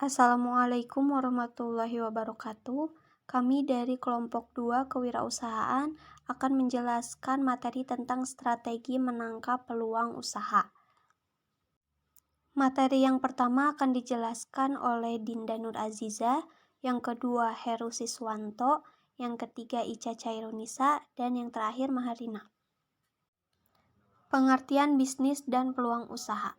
Assalamualaikum warahmatullahi wabarakatuh. Kami dari kelompok 2 kewirausahaan akan menjelaskan materi tentang strategi menangkap peluang usaha. Materi yang pertama akan dijelaskan oleh Dinda Nur Aziza, yang kedua Heru Siswanto, yang ketiga Ica Chairunisa, dan yang terakhir Maharina. Pengertian bisnis dan peluang usaha.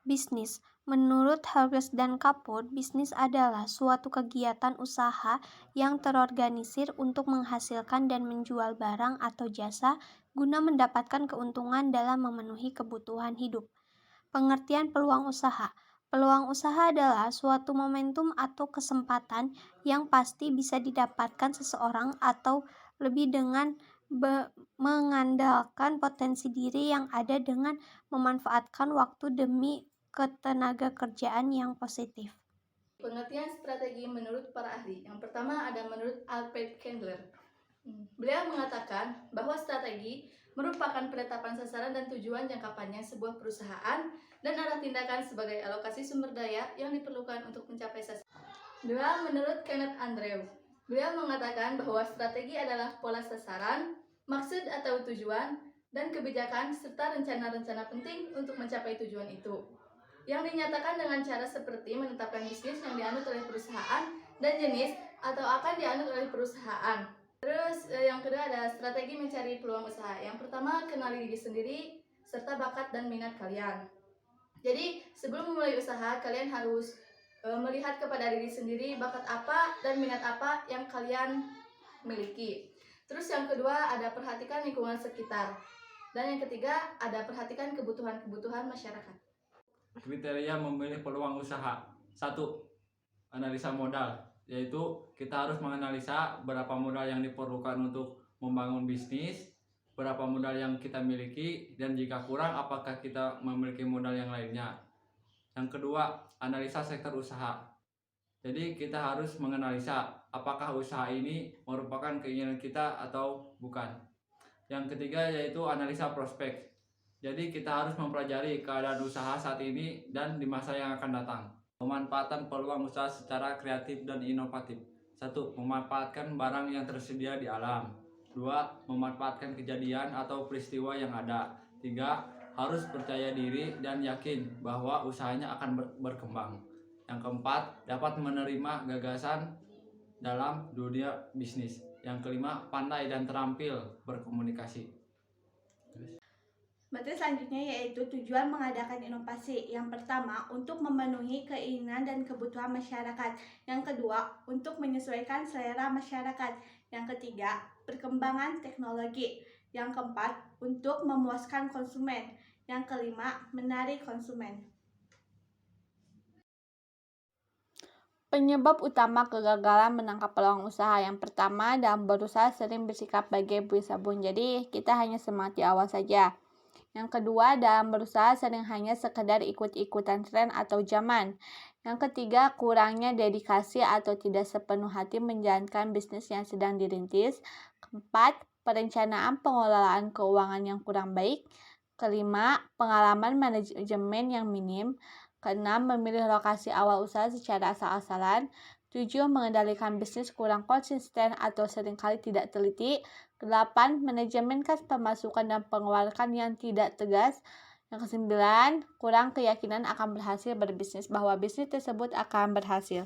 Bisnis. Menurut Harvest dan Kaput, bisnis adalah suatu kegiatan usaha yang terorganisir untuk menghasilkan dan menjual barang atau jasa guna mendapatkan keuntungan dalam memenuhi kebutuhan hidup. Pengertian peluang usaha. Peluang usaha adalah suatu momentum atau kesempatan yang pasti bisa didapatkan seseorang atau lebih dengan mengandalkan potensi diri yang ada dengan memanfaatkan waktu demi ketenaga kerjaan yang positif. Pengertian strategi menurut para ahli. Yang pertama ada menurut Alfred Kendler. Beliau mengatakan bahwa strategi merupakan penetapan sasaran dan tujuan jangka panjang sebuah perusahaan dan arah tindakan sebagai alokasi sumber daya yang diperlukan untuk mencapai sasaran. Dua, menurut Kenneth Andrew. Beliau mengatakan bahwa strategi adalah pola sasaran, maksud atau tujuan, dan kebijakan serta rencana-rencana penting untuk mencapai tujuan itu, yang dinyatakan dengan cara seperti menetapkan bisnis yang dianut oleh perusahaan dan jenis atau akan dianut oleh perusahaan. Terus yang kedua ada strategi mencari peluang usaha. Yang pertama, kenali diri sendiri serta bakat dan minat kalian. Jadi sebelum memulai usaha, kalian harus melihat kepada diri sendiri bakat apa dan minat apa yang kalian miliki. Terus yang kedua ada perhatikan lingkungan sekitar. Dan yang ketiga ada perhatikan kebutuhan-kebutuhan masyarakat. Kriteria memilih peluang usaha. 1. Analisa modal, yaitu kita harus menganalisa berapa modal yang diperlukan untuk membangun bisnis, berapa modal yang kita miliki, dan jika kurang apakah kita memiliki modal yang lainnya. Yang kedua, analisa sektor usaha. Jadi kita harus menganalisa apakah usaha ini merupakan keinginan kita atau bukan. Yang ketiga yaitu analisa prospek. Jadi kita harus mempelajari keadaan usaha saat ini dan di masa yang akan datang. Pemanfaatan peluang usaha secara kreatif dan inovatif. 1. Memanfaatkan barang yang tersedia di alam. 2. Memanfaatkan kejadian atau peristiwa yang ada. 3. Harus percaya diri dan yakin bahwa usahanya akan berkembang. Yang keempat, dapat menerima gagasan dalam dunia bisnis. Yang kelima, pandai dan terampil berkomunikasi. Materi selanjutnya yaitu tujuan mengadakan inovasi. Yang pertama, untuk memenuhi keinginan dan kebutuhan masyarakat. Yang kedua, untuk menyesuaikan selera masyarakat. Yang ketiga, perkembangan teknologi. Yang keempat, untuk memuaskan konsumen. Yang kelima, menarik konsumen. Penyebab utama kegagalan menangkap peluang usaha. Yang pertama, dalam berusaha sering bersikap bagai buih sabun. Jadi, kita hanya semangat di awal saja. Yang kedua, dalam berusaha sering hanya sekedar ikut-ikutan tren atau zaman. Yang ketiga, kurangnya dedikasi atau tidak sepenuh hati menjalankan bisnis yang sedang dirintis. Keempat, perencanaan pengelolaan keuangan yang kurang baik. Kelima, pengalaman manajemen yang minim. Keenam, memilih lokasi awal usaha secara asal-asalan. 7. Mengendalikan bisnis kurang konsisten atau seringkali tidak teliti. 8. Manajemen kas pemasukan dan pengeluaran yang tidak tegas. Yang ke-9, kurang keyakinan akan berhasil berbisnis, bahwa bisnis tersebut akan berhasil.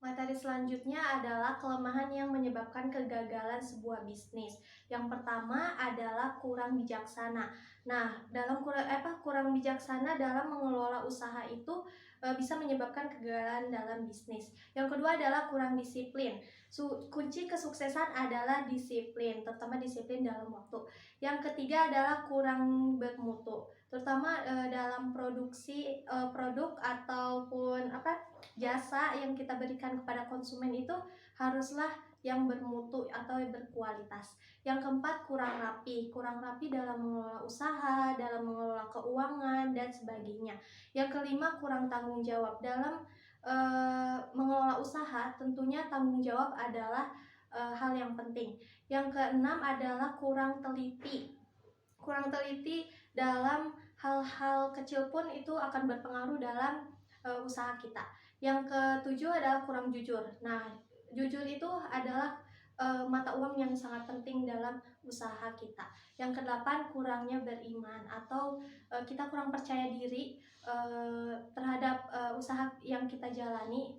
Materi selanjutnya adalah kelemahan yang menyebabkan kegagalan sebuah bisnis. Yang pertama adalah kurang bijaksana. Nah, kurang bijaksana dalam mengelola usaha itu bisa menyebabkan kegagalan dalam bisnis. Yang kedua adalah kurang disiplin. Kunci kesuksesan adalah disiplin, terutama disiplin dalam waktu. Yang ketiga adalah kurang bermutu, terutama dalam produksi produk ataupun jasa yang kita berikan kepada konsumen itu haruslah yang bermutu atau berkualitas. Yang keempat, kurang rapi dalam mengelola usaha, dalam mengelola keuangan dan sebagainya. Yang kelima, kurang tanggung jawab dalam mengelola usaha. Tentunya tanggung jawab adalah hal yang penting. Yang keenam adalah kurang teliti dalam hal-hal kecil pun itu akan berpengaruh dalam usaha kita. Yang ketujuh adalah kurang jujur. Nah, jujur itu adalah mata uang yang sangat penting dalam usaha kita. Yang kedelapan, kurangnya beriman atau kita kurang percaya diri terhadap usaha yang kita jalani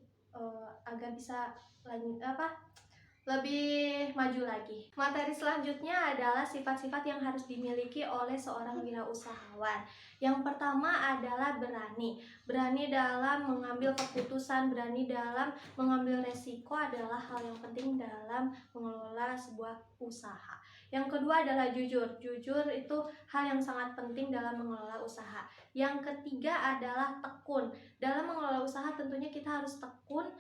agar bisa lebih maju lagi. Materi selanjutnya adalah sifat-sifat yang harus dimiliki oleh seorang wirausahawan. Yang pertama adalah berani. Berani dalam mengambil keputusan, berani dalam mengambil resiko adalah hal yang penting dalam mengelola sebuah usaha. Yang kedua adalah jujur. Jujur itu hal yang sangat penting dalam mengelola usaha. Yang ketiga adalah tekun. Dalam mengelola usaha tentunya kita harus tekun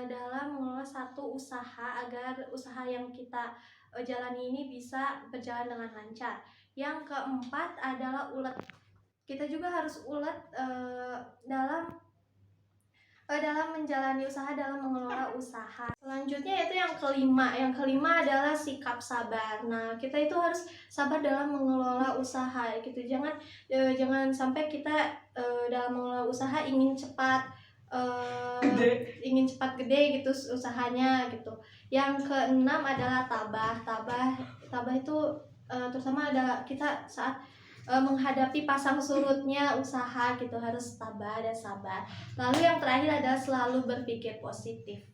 dalam mengelola satu usaha agar usaha yang kita jalani ini bisa berjalan dengan lancar. Yang keempat adalah ulet. Kita juga harus ulet dalam menjalani usaha, dalam mengelola usaha. Selanjutnya yaitu yang kelima. Yang kelima adalah sikap sabar. Nah, kita itu harus sabar dalam mengelola usaha gitu. Jangan sampai kita dalam mengelola usaha ingin cepat gede gitu usahanya gitu. Yang keenam adalah tabah. Tabah itu terutama ada kita saat menghadapi pasang surutnya usaha gitu, harus tabah dan sabar. Lalu yang terakhir adalah selalu berpikir positif.